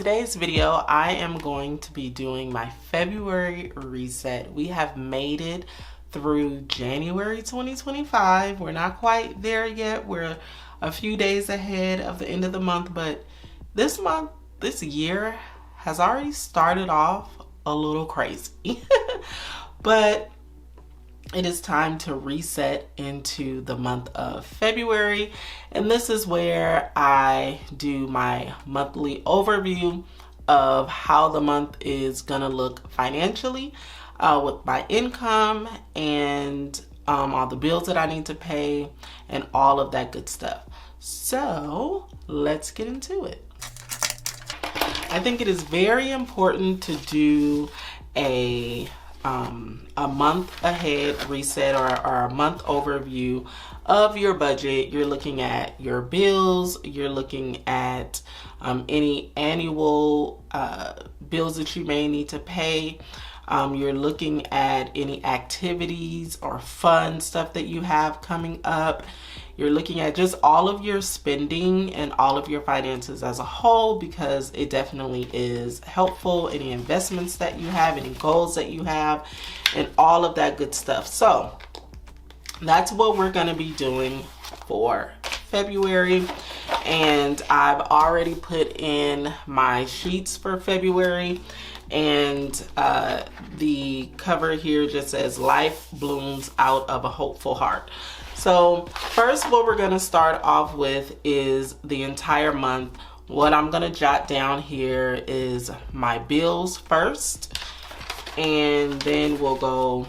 today's video, I am going to be doing my February reset. We have made it through January 2025. We're not quite there yet. We're a few days ahead of the end of the month, but this year has already started off a little crazy. But it is time to reset into the month of February, and this is where I do my monthly overview of how the month is gonna look financially, with my income and all the bills that I need to pay and all of that good stuff. So let's get into it. I think it is very important to do a month ahead reset or a month overview of your budget. You're looking at your bills, you're looking at any annual bills that you may need to pay. You're looking at any activities or fun stuff that you have coming up. You're looking at just all of your spending and all of your finances as a whole, because it definitely is helpful. Any investments that you have, any goals that you have, and all of that good stuff. So that's what we're going to be doing for February. And I've already put in my sheets for February. And the cover here just says, "Life blooms out of a hopeful heart." So first, what we're going to start off with is the entire month. What I'm going to jot down here is my bills first, and then we'll go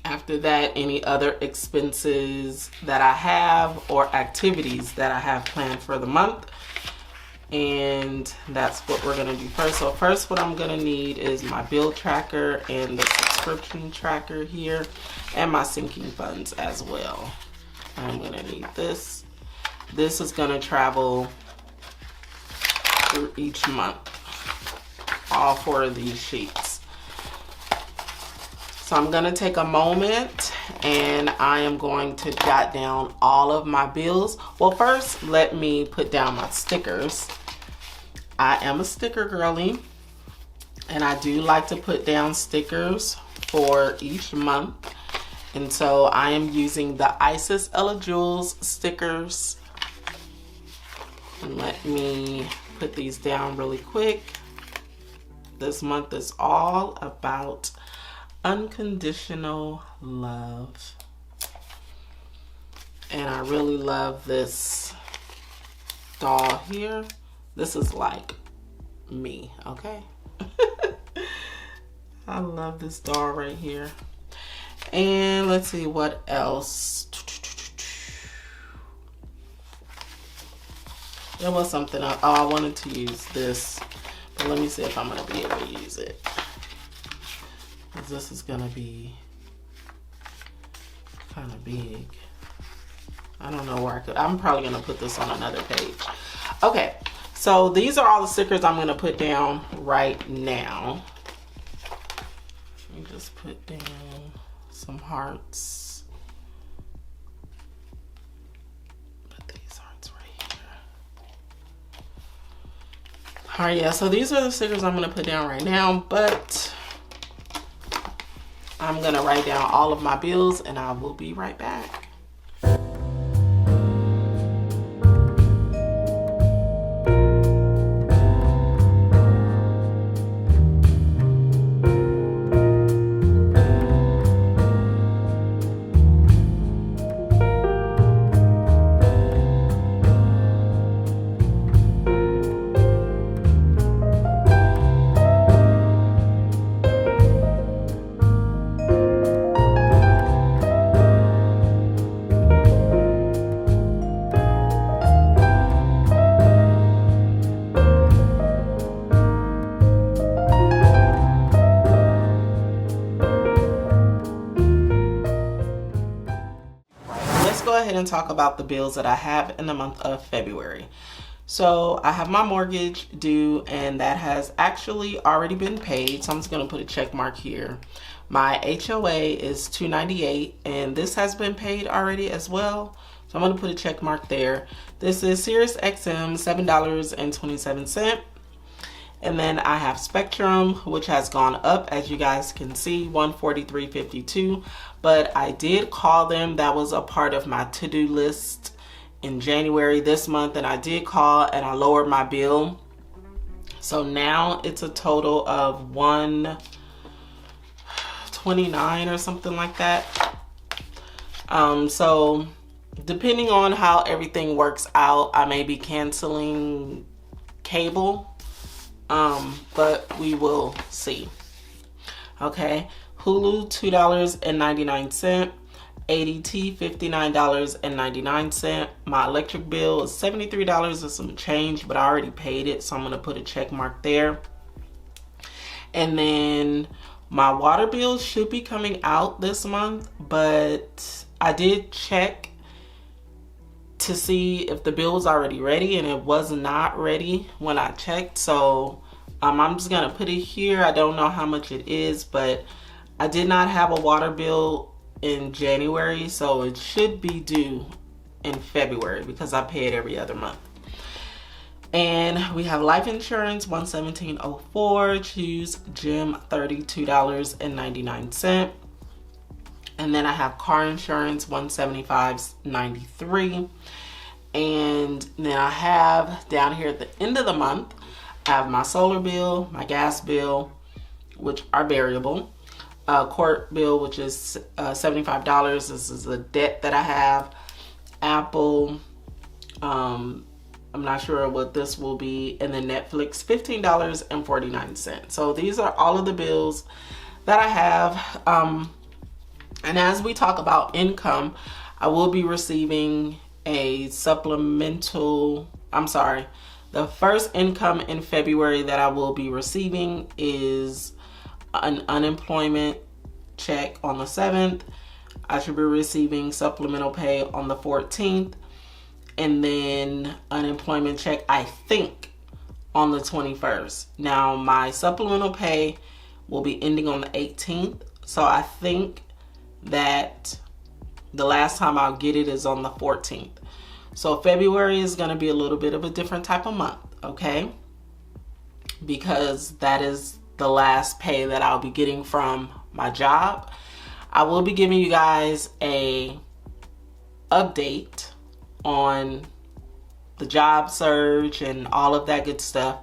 after that any other expenses that I have or activities that I have planned for the month. And that's what we're going to do first. So first, what I'm going to need is my bill tracker and the subscription tracker here, and my sinking funds as well. I'm going to need this. This is going to travel through each month, all four of these sheets. So I'm going to take a moment and I am going to jot down all of my bills. Well, first, let me put down my stickers. I am a sticker girly, and I do like to put down stickers for each month. And so I am using the Isis Ella Jewels stickers. And let me put these down really quick. This month is all about unconditional love. And I really love this doll here. This is like me, okay? I love this doll right here. And let's see what else. There was something else. Oh, I wanted to use this, but let me see if I'm gonna be able to use it, because this is gonna be kind of big. I don't know where I could. I'm probably gonna put this on another page. Okay, so these are all the stickers I'm gonna put down right now. Let me just put down some hearts. Put these hearts right here. All right, yeah, so these are the stickers I'm gonna put down right now, but I'm gonna write down all of my bills and I will be right back. Go ahead and talk about the bills that I have in the month of February. So I have my mortgage due, and that has actually already been paid, so I'm just going to put a check mark here. My HOA is $298, and this has been paid already as well, so I'm going to put a check mark there. This is SiriusXM, $7.27. And then I have Spectrum, which has gone up, as you guys can see, $143.52. But I did call them. That was a part of my to-do list in January this month, and I did call and I lowered my bill. So now it's a total of $129 or something like that. So depending on how everything works out, I may be canceling cable, but we will see. Okay, Hulu $2.99, ADT $59.99. My electric bill is $73 and some change, but I already paid it, so I'm gonna put a check mark there. And then my water bill should be coming out this month, but I did check to see if the bill was already ready, and it was not ready when I checked. So I'm just gonna put it here. I don't know how much it is, but I did not have a water bill in January, so it should be due in February because I pay it every other month. And we have life insurance $117.04, choose gym $32.99. And then I have car insurance $175.93. And then I have down here at the end of the month, I have my solar bill, my gas bill, which are variable, court bill, which is $75. This is a debt that I have. Apple, I'm not sure what this will be, and then Netflix $15.49. So these are all of the bills that I have. And as we talk about income, I will be receiving a supplemental, the first income in February that I will be receiving is an unemployment check on the 7th. I should be receiving supplemental pay on the 14th. And then unemployment check, I think, on the 21st. Now, my supplemental pay will be ending on the 18th. So I think that the last time I'll get it is on the 14th. So February is going to be a little bit of a different type of month, okay? Because that is the last pay that I'll be getting from my job. I will be giving you guys a update on the job search and all of that good stuff.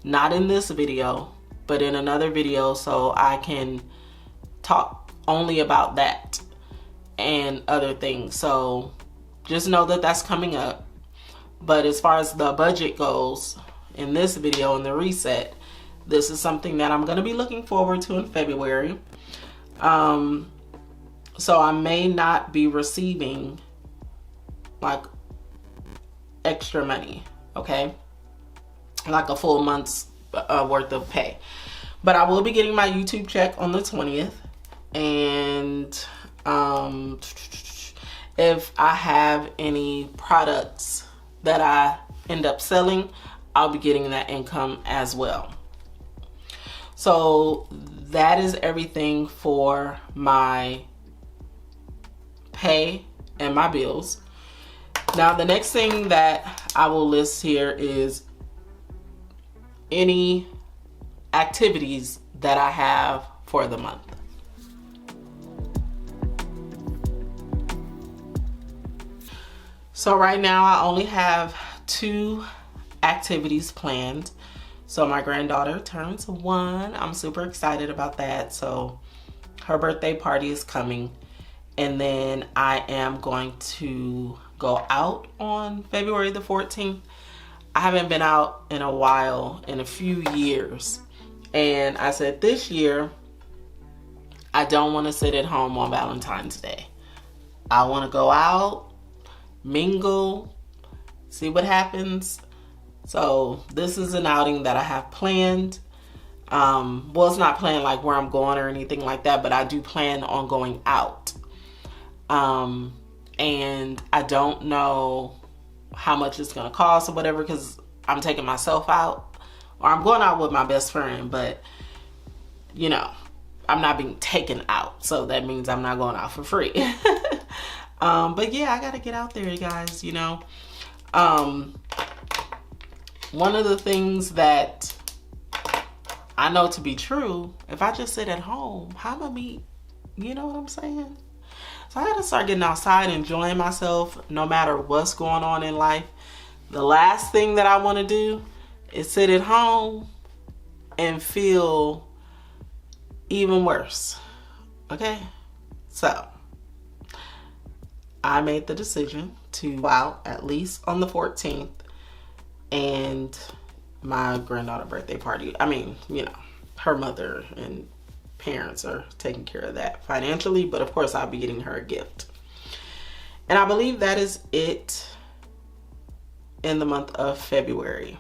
Not in this video, but in another video, so I can talk only about that and other things. So just know that that's coming up. But as far as the budget goes, in this video, in the reset, this is something that I'm going to be looking forward to in February. So I may not be receiving like extra money, okay? Like a full month's worth of pay. But I will be getting my YouTube check on the 20th. And if I have any products that I end up selling, I'll be getting that income as well. So that is everything for my pay and my bills. Now, the next thing that I will list here is any activities that I have for the month. So right now I only have 2 activities planned. So my granddaughter turns 1. I'm super excited about that. So her birthday party is coming. And then I am going to go out on February the 14th. I haven't been out in a while, in a few years. And I said this year, I don't want to sit at home on Valentine's Day. I want to go out, mingle, see what happens. So this is an outing that I have planned. Well, it's not planned like where I'm going or anything like that, but I do plan on going out. And I don't know how much it's going to cost or whatever, because I'm taking myself out, or I'm going out with my best friend, but you know, I'm not being taken out. So that means I'm not going out for free. But yeah, I got to get out there, you guys, you know. One of the things that I know to be true, if I just sit at home, how am I meet? You know what I'm saying? So I gotta start getting outside, enjoying myself no matter what's going on in life. The last thing that I want to do is sit at home and feel even worse. Okay? So I made the decision to go out at least on the 14th and my granddaughter birthday party. I mean, you know, her mother and parents are taking care of that financially, but of course I'll be getting her a gift. And I believe that is it in the month of February.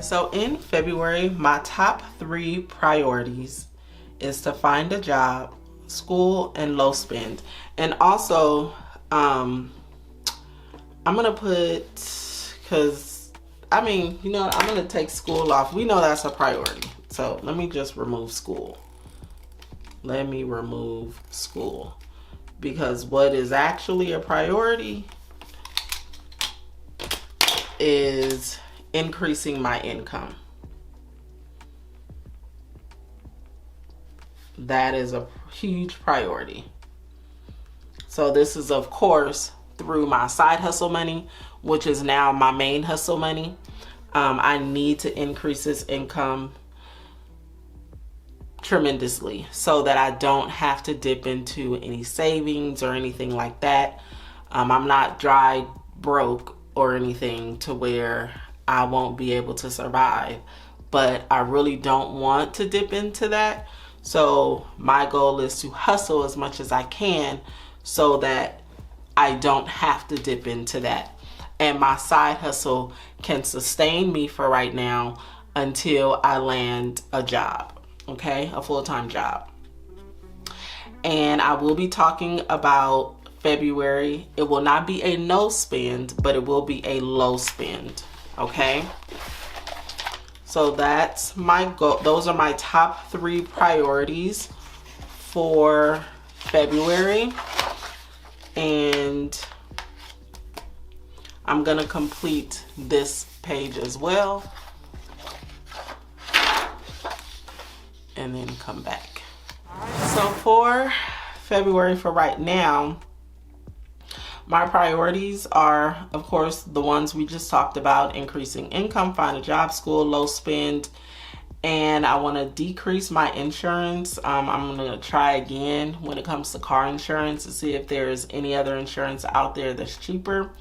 So in February, my top 3 priorities is to find a job, school, and low spend. And also, I'm gonna put, cause I mean, you know, I'm gonna take school off. We know that's a priority. So let me just remove school. Let me remove school, because what is actually a priority is increasing my income. That is a huge priority. So this is, of course, through my side hustle money, which is now my main hustle money. I need to increase this income tremendously so that I don't have to dip into any savings or anything like that. I'm not dry broke or anything to where I won't be able to survive, but I really don't want to dip into that. So my goal is to hustle as much as I can so that I don't have to dip into that. And my side hustle can sustain me for right now until I land a job, okay? A full-time job. And I will be talking about February. It will not be a no spend, but it will be a low spend. Okay, so that's my goal. Those are my top 3 priorities for February, and I'm gonna complete this page as well and then come back. So for February, for right now, my priorities are, of course, the ones we just talked about: increasing income, find a job, school, low spend, and I want to decrease my insurance. I'm going to try again when it comes to car insurance to see if there's any other insurance out there that's cheaper.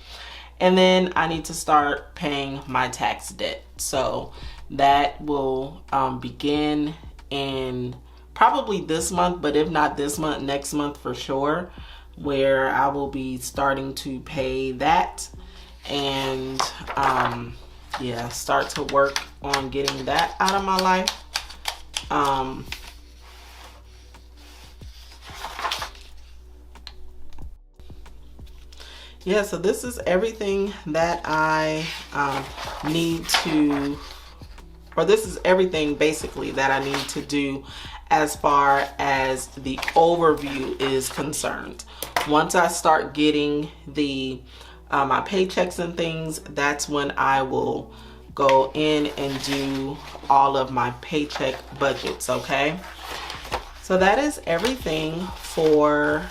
And then I need to start paying my tax debt. So that will begin in probably this month, but if not this month, next month for sure, where I will be starting to pay that and yeah, start to work on getting that out of my life. Yeah, so this is everything that I need to, or this is everything basically that I need to do as far as the overview is concerned. Once I start getting the my paychecks and things, that's when I will go in and do all of my paycheck budgets, okay? So that is everything for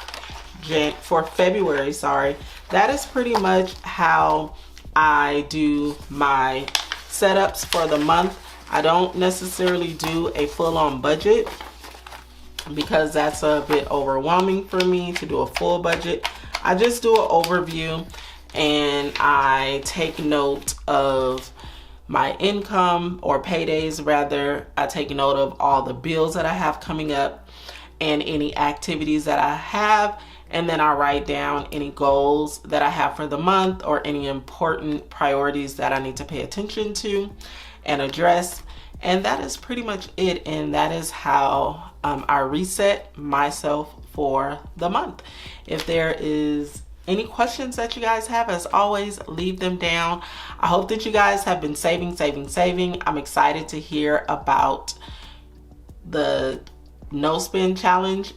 February, sorry. That is pretty much how I do my setups for the month. I don't necessarily do a full-on budget because that's a bit overwhelming for me to do a full budget. I just do an overview and I take note of my income, or paydays rather. I take note of all the bills that I have coming up and any activities that I have, and then I write down any goals that I have for the month or any important priorities that I need to pay attention to and address. And that is pretty much it, and that is how I reset myself for the month. If there is Any questions that you guys have, as always, leave them down. I hope that you guys have been saving. I'm excited to hear about the no spend challenge.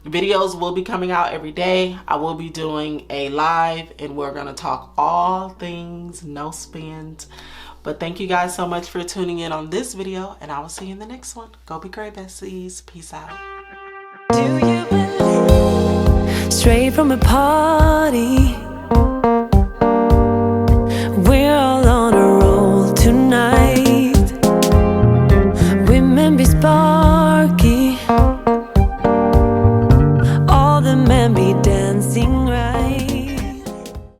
Videos will be coming out every day. I will be doing a live and we're gonna talk all things no spend. But thank you guys so much for tuning in on this video, and I will see you in the next one. Go be great, besties. Peace out. Do you believe? Straight from a party